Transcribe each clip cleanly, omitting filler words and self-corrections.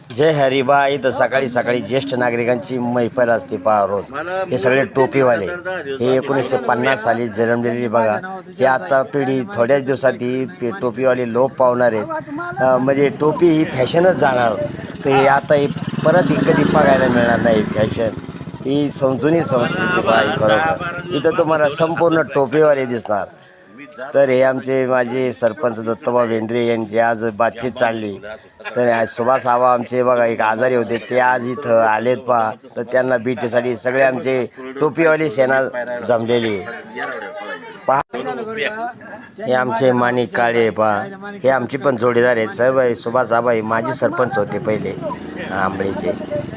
जय हरिबा. इथं सकाळी सकाळी ज्येष्ठ नागरिकांची मैफल असते पहा रोज. हे सगळे टोपीवाले, हे 1950 साली जन्मलेली बघा. हे आता पिढी थोड्याच दिवसात ही टोपीवाले लोप पावणार आहेत. म्हणजे टोपी ही फॅशनच जाणार. तर हे आता ही परत ही कधी बघायला मिळणार नाही फॅशन. ही जुनी संस्कृती पहा ही खरोखर. इथं तुम्हाला संपूर्ण टोपीवाले दिसणार. तर हे आमचे माझे सरपंच दत्तोबा भेंद्रे यांची आज बातचीत चालली. तर सुभाष आबा आमचे बघा एक आजारी होते, ते आज इथं आलेत पहा. तर त्यांना भेटीसाठी सगळे आमचे टोपीवाली सेना जमलेली पहा. हे आमचे माणिक काळे पहा, हे आमची पण जोडीदार आहेत. सर्व सुभाष आबा हे माजी सरपंच होते पहिले आंबळीचे,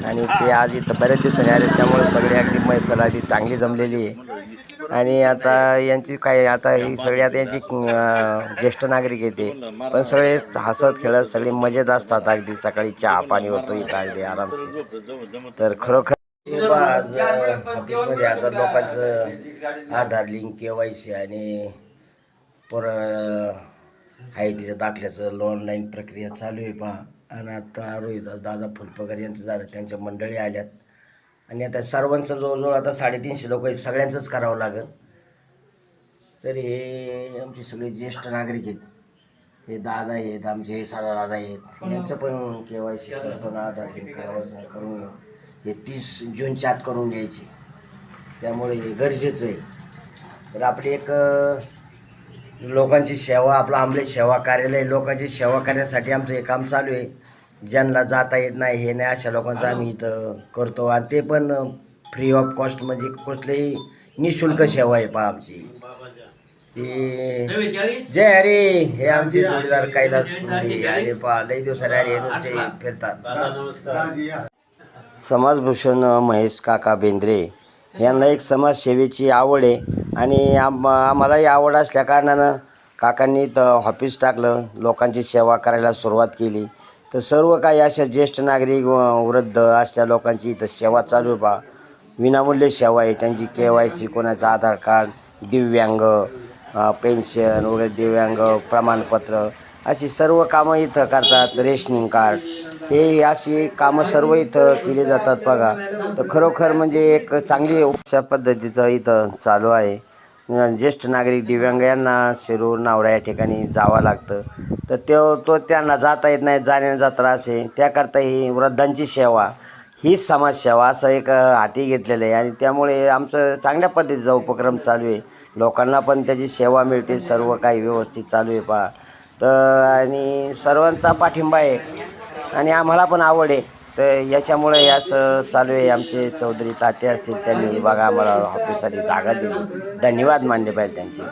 आणि ते आज इथं बऱ्याच दिवसांनी आले. त्यामुळे सगळे अगदी मैफल आधी चांगली जमलेली आहे. आणि आता यांची काय, आता ही सगळी आता यांची ज्येष्ठ नागरिक येते, पण सगळे हसत खेळत सगळे मजेत असतात. अगदी सकाळी चहा पाणी होतो इथं अगदी आरामशीर. तर खरोखर आज ऑफिसमध्ये आता लोकांचं आधार लिंक, KYC आणि आहे तिच्या दाखल्याचं ऑनलाईन प्रक्रिया चालू आहे पहा. आणि आता रोहित दादा फुलपकर यांचं झालं, त्यांच्या मंडळी आल्यात. आणि आता सर्वांचं जवळजवळ आता 350 लोक आहेत, सगळ्यांचंच करावं लागेल. तर हे आमचे सगळे ज्येष्ठ नागरिक आहेत. हे दादा आहेत आमचे, हे साधा दादा आहेत, यांचं पण KYC पण आधार लिंक करावं करून हे 30 जूनच्या आत करून घ्यायचे. त्यामुळे हे गरजेचं आहे. तर आपली एक लोकांची सेवा, आपलं आंबले सेवा कार्यालय, लोकांची सेवा करण्यासाठी आमचं हे काम चालू आहे. ज्यांना जाता येत नाही, हे नाही, अशा लोकांचं आम्ही इथं करतो. आणि ते पण फ्री ऑफ कॉस्ट, म्हणजे कुठलीही निःशुल्क सेवा आहे पहा आमची. जय हरी. हे आमचे जोडीदार कैलास आले पहा, लई दिवसाने आले, नुसते फिरतात. समाजभूषण महेश काका बेंद्रे यांना एक समाजसेवेची आवड आहे. आणि आम्हालाही आवड असल्या कारणानं काकांनी इथं ऑफिस टाकलं, लोकांची सेवा करायला सुरुवात केली. तर सर्व काही अशा ज्येष्ठ नागरिक, वृद्ध अशा लोकांची इथं सेवा चालू आहे पहा. विनामूल्य सेवा आहे. त्यांची KYC, कोणाचं आधार कार्ड, दिव्यांग पेन्शन वगैरे, दिव्यांग प्रमाणपत्र, अशी सर्व कामं इथं करतात. रेशनिंग कार्ड, हे अशी कामं सर्व इथं केली जातात बघा. तर खरोखर म्हणजे एक चांगली अशा पद्धतीचं इथं चालू आहे. ज्येष्ठ नागरिक दिव्यांग यांना शिरूर नावरा या ठिकाणी जावं लागतं. तर तो त्यांना जाता येत नाही, जाण्याचा त्रास आहे. त्याकरता ही वृद्धांची सेवा, हीच समाजसेवा असं एक हाती घेतलेलं आहे. आणि त्यामुळे आमचं चांगल्या पद्धतीचा उपक्रम चालू आहे. लोकांना पण त्याची सेवा मिळते, सर्व काही व्यवस्थित चालू आहे पहा. तर आणि सर्वांचा पाठिंबा आहे आणि आम्हाला पण आवड आहे. तर याच्यामुळे असं चालू आहे. आमचे चौधरी ताते असतील, त्यांनी बघा आम्हाला ऑफिससाठी जागा दिली. धन्यवाद मानले पाहिजे त्यांचे.